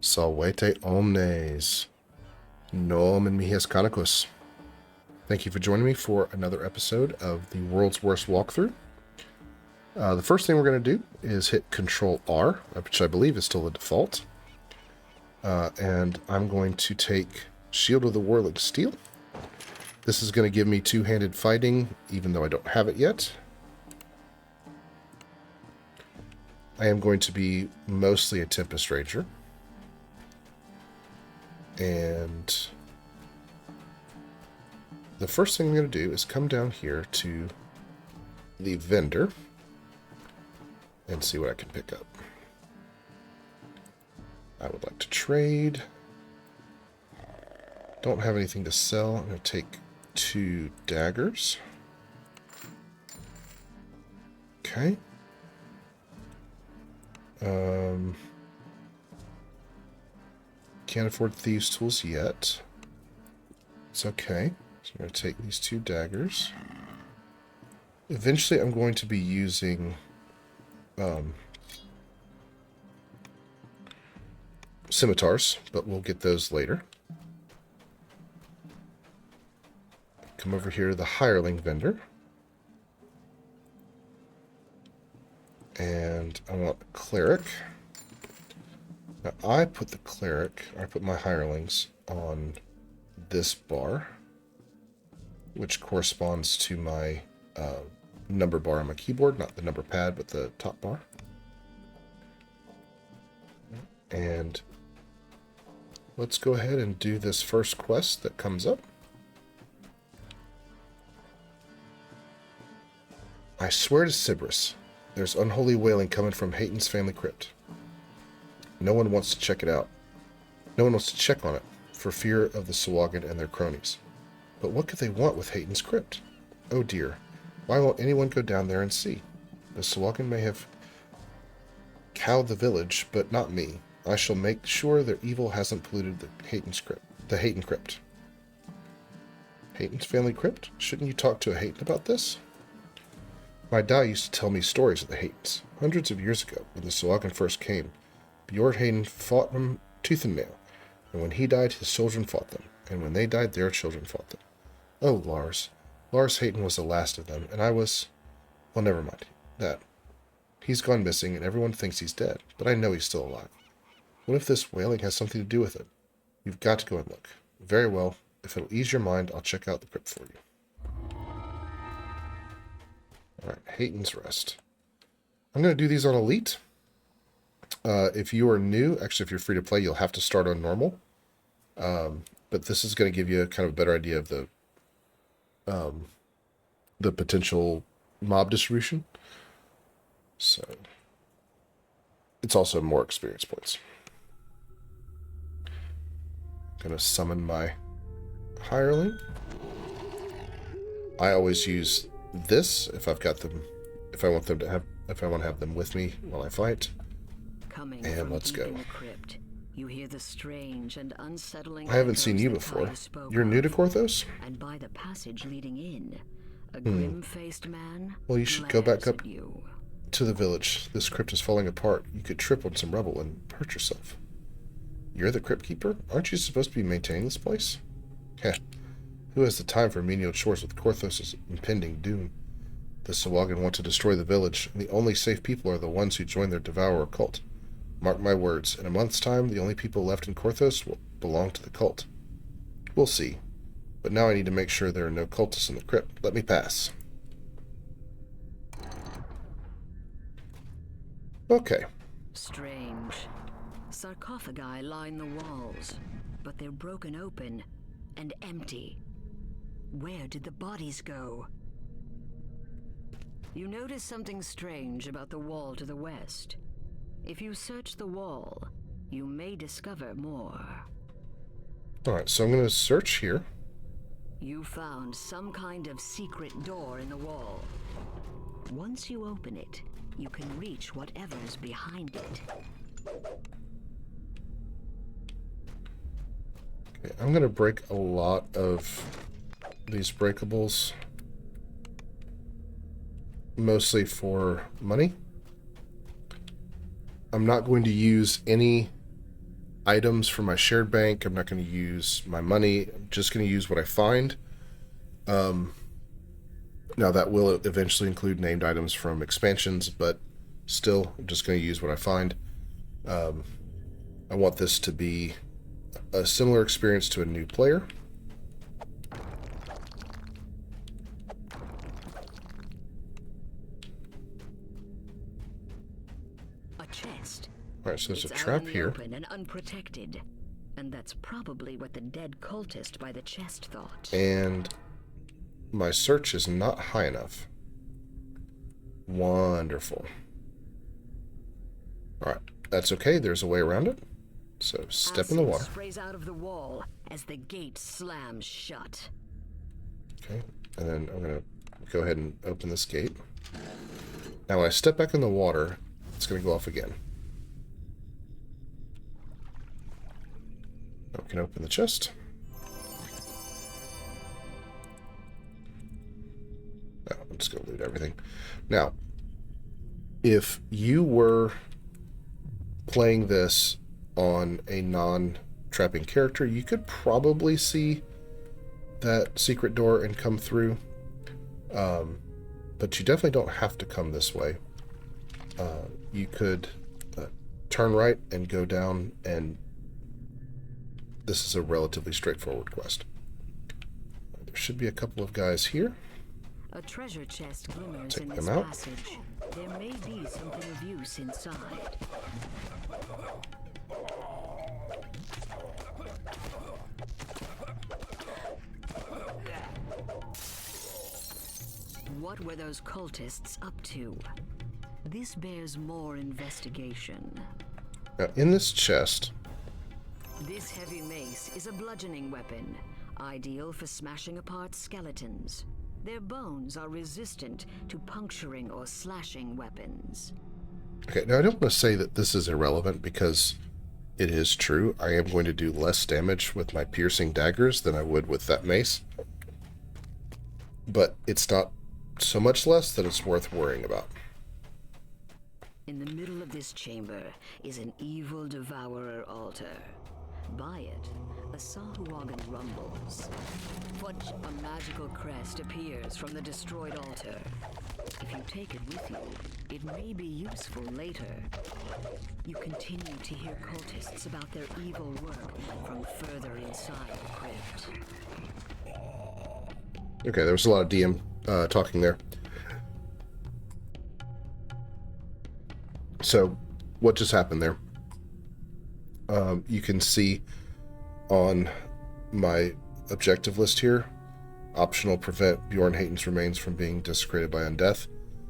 Salvete Omnes. Nomen mihi Canacus. Thank you for joining me for another episode of the World's Worst Walkthrough. The first thing we're going to do is hit Control R, which I believe is still the default. And I'm going to take Shield of the Whirling Steel. This is going to give me two-handed fighting, even though I don't have it yet. I am going to be mostly a Tempest Ranger. And the first thing I'm going to do is come down here to the vendor and see what I can pick up. I would like to trade. Don't have anything to sell. I'm going to take 2 daggers. Okay. Can't afford thieves' tools yet. It's okay. So I'm going to take these 2 daggers. Eventually I'm going to be using scimitars, but we'll get those later. Come over here to the hireling vendor. And I want a cleric. Now I put my hirelings on this bar, which corresponds to my number bar on my keyboard, not the number pad, but the top bar. And let's go ahead and do this first quest that comes up. I swear to Sybaris, there's unholy wailing coming from Heyton's family crypt. No one wants to check it out. No one wants to check on it, for fear of the Sahuagin and their cronies. But what could they want with Heyton's crypt? Oh dear, why won't anyone go down there and see? The Sahuagin may have cowed the village, but not me. I shall make sure their evil hasn't polluted the Heyton crypt. Heyton's family crypt? Shouldn't you talk to a Heyton about this? My dad used to tell me stories of the Heytons. Hundreds of years ago, when the Sahuagin first came, Bjord Heyton fought them tooth and nail, and when he died, his children fought them, and when they died, their children fought them. Oh, Lars. Lars Heyton was the last of them, and I was... Well, never mind that. He's gone missing, and everyone thinks he's dead, but I know he's still alive. What if this wailing has something to do with it? You've got to go and look. Very well. If it'll ease your mind, I'll check out the crypt for you. Alright, Heyton's Rest. I'm going to do these on Elite. If you are new, actually if you're free to play, you'll have to start on normal. But this is going to give you kind of a better idea of the potential mob distribution. So it's also more experience points. Gonna summon my hireling. I always use this if I've got them, if I want to have them with me while I fight. And let's go. Crypt, you hear the strange and unsettling. I haven't seen you before. You're new to Korthos? And by the passage leading in, a grim-faced man. Well, you should go back up to the village. This crypt is falling apart. You could trip on some rubble and hurt yourself. You're the crypt keeper? Aren't you supposed to be maintaining this place? Heh. Who has the time for menial chores with Korthos' impending doom? The Sahuagin want to destroy the village, and the only safe people are the ones who join their devourer cult. Mark my words, in a month's time, the only people left in Korthos will belong to the cult. We'll see. But now I need to make sure there are no cultists in the crypt. Let me pass. Okay. Strange. Sarcophagi line the walls, but they're broken open and empty. Where did the bodies go? You notice something strange about the wall to the west. If you search the wall, you may discover more. Alright, so I'm going to search here. You found some kind of secret door in the wall. Once you open it, you can reach whatever's behind it. Okay, I'm going to break a lot of these breakables. Mostly for money. I'm not going to use any items from my shared bank. I'm not going to use my money. I'm just going to use what I find. Now, that will eventually include named items from expansions, but still, I'm just going to use what I find. I want this to be a similar experience to a new player. A chest. Alright, so there's It's a out trap in the here. open and unprotected. And that's probably what the dead cultist by the chest thought. And my search is not high enough. Wonderful. Alright, that's okay. There's a way around it. So step in the water. Sprays out of the wall as the gate slams shut. Okay, and then I'm going to go ahead and open this gate. Now when I step back in the water, it's going to go off again. I can open the chest. No, I'm just going to loot everything. Now, if you were playing this on a non-trapping character, you could probably see that secret door and come through. But you definitely don't have to come this way. You could turn right and go down, and this is a relatively straightforward quest. There should be a couple of guys here. A treasure chest glimmers Take in them this out. passage. There may be something of use inside. What were those cultists up to? This bears more investigation. Now, in this chest, This heavy mace is a bludgeoning weapon, ideal for smashing apart skeletons. Their bones are resistant to puncturing or slashing weapons. okay, now I don't want to say that this is irrelevant because it is true. I am going to do less damage with my piercing daggers than I would with that mace. But it's not so much less that it's worth worrying about. In the middle of this chamber is an evil devourer altar. By it, a Sahuagin rumbles. A magical crest appears from the destroyed altar. If you take it with you, it may be useful later. You continue to hear cultists about their evil work from further inside the crypt. Okay, there was a lot of DM talking there. So, what just happened there? You can see on my objective list here, optional prevent Bjorn Heyton's remains from being desecrated by undeath.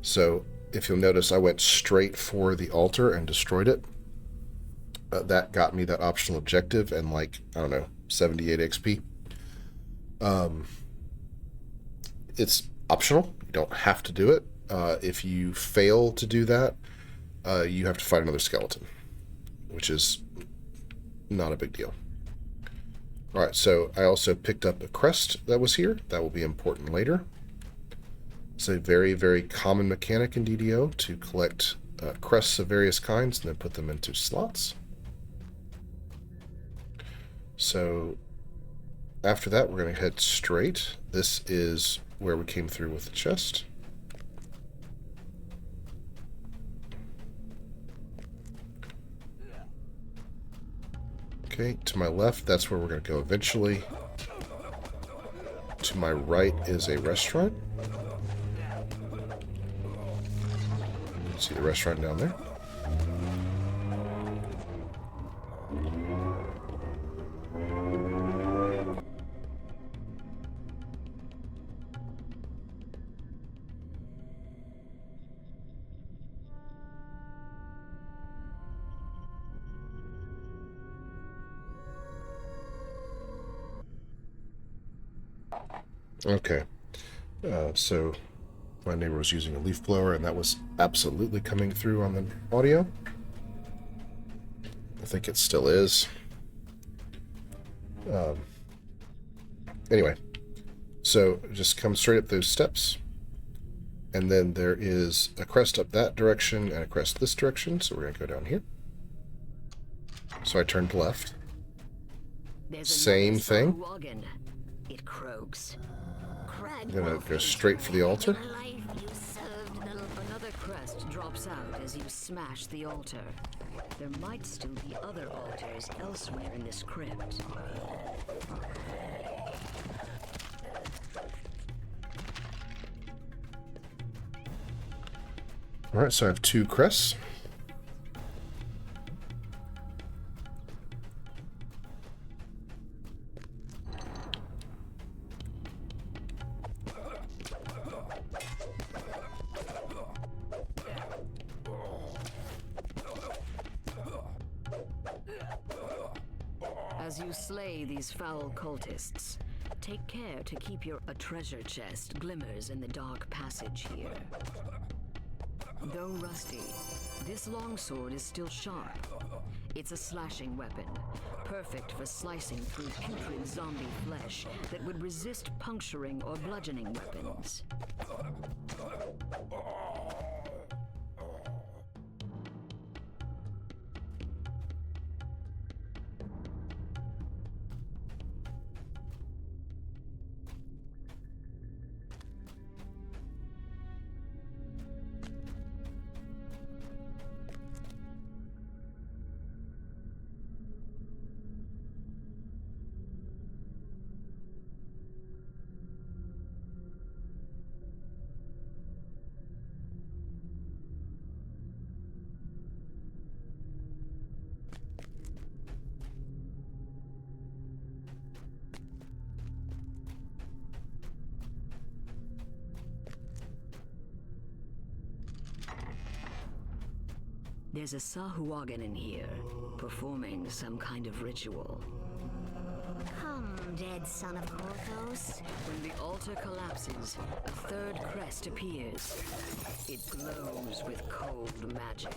So, if you'll notice, I went straight for the altar and destroyed it. That got me that optional objective and like, I don't know, 78 XP. It's optional. You don't have to do it. If you fail to do that, you have to fight another skeleton, which is not a big deal. Alright, so I also picked up a crest that was here. That will be important later. It's a very, very common mechanic in DDO to collect crests of various kinds and then put them into slots. So after that, we're going to head straight. This is where we came through with the chest. Okay, to my left, that's where we're going to go eventually. To my right is a restaurant. You can see the restaurant down there. Okay, so my neighbor was using a leaf blower, and that was absolutely coming through on the audio. I think it still is. Anyway, so just come straight up those steps, and then there is a crest up that direction and a crest this direction, so we're going to go down here. So I turned left. There's Same thing. Sahuagin. It croaks. I'm gonna go straight for the altar. Another crest drops out as you smash the altar. There might still be other altars elsewhere in this crypt. Alright, so I have 2 crests. As you slay these foul cultists, take care to keep a treasure chest glimmers in the dark passage here. Though rusty, this longsword is still sharp. It's a slashing weapon, perfect for slicing through putrid zombie flesh that would resist puncturing or bludgeoning weapons. There's a Sahuagin in here, performing some kind of ritual. Come, dead son of Korthos. When the altar collapses, a third crest appears. It glows with cold magic.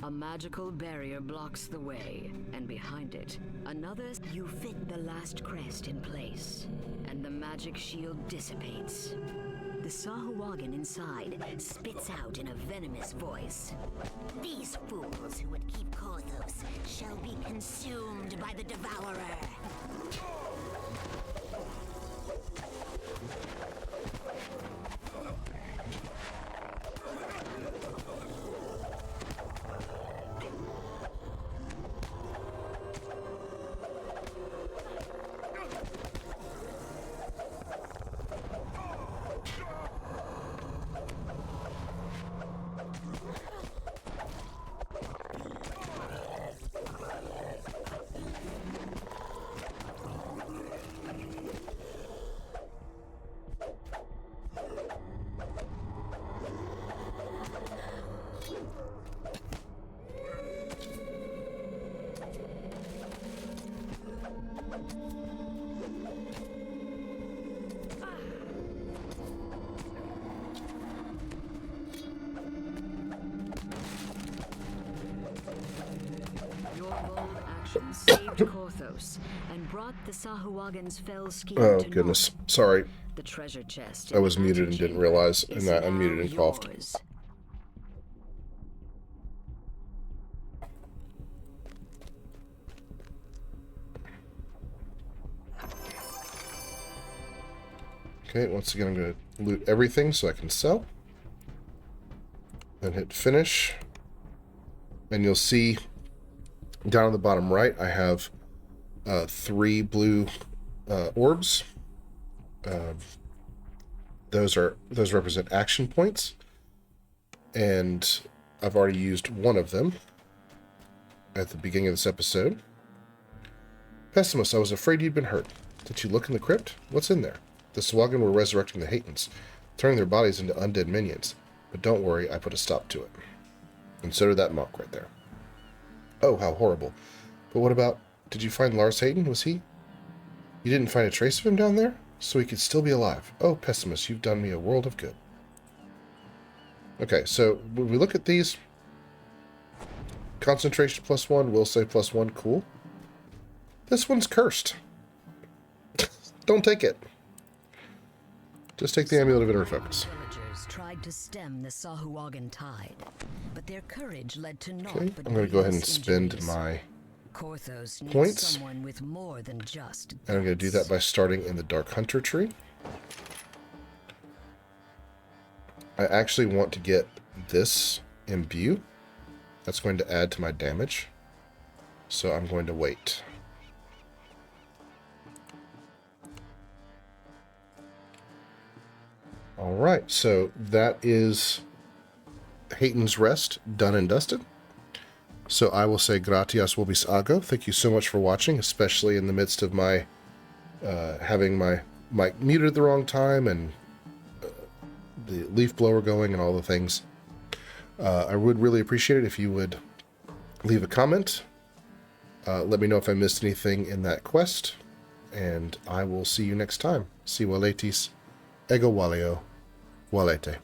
A magical barrier blocks the way, and behind it, another. You fit the last crest in place, and the magic shield dissipates. The Sahuagin inside spits out in a venomous voice. These fools who would keep Korthos shall be consumed by the Devourer. Saved Korthos and brought the Sahuagin's fell scheme Oh, to goodness. naught. Sorry. The treasure chest I was in the muted and magic didn't chamber realize, is and I now unmuted and coughed. yours. Okay, once again, I'm going to loot everything so I can sell. Then hit finish. And you'll see down on the bottom right, I have 3 blue orbs. Those represent action points. And I've already used one of them at the beginning of this episode. Pessimus, I was afraid you'd been hurt. Did you look in the crypt? What's in there? The Sahuagin were resurrecting the Heytons, turning their bodies into undead minions. But don't worry, I put a stop to it. And so did that monk right there. Oh, how horrible. But what about... Did you find Lars Heyton? Was he... You didn't find a trace of him down there? So he could still be alive. Oh, Pessimist, you've done me a world of good. Okay, so when we look at these... Concentration +1, will save +1, cool. This one's cursed. Don't take it. Just take the Amulet of Inner Focus. Villagers tried to stem the Sahuagin tide, but their courage led to naught. Okay, but I'm going to go ahead and grievous spend injuries. my Korthos needs points. someone with more than just And I'm going to do that by starting in the Dark Hunter tree. I actually want to get this imbue. That's going to add to my damage. So I'm going to wait. Alright, so that is Heyton's Rest done and dusted. So I will say gratias vobis ago. Thank you so much for watching, especially in the midst of my having my mic muted at the wrong time and the leaf blower going and all the things. I would really appreciate it if you would leave a comment. Let me know if I missed anything in that quest. And I will see you next time. Si valetis, ego valeo, valete.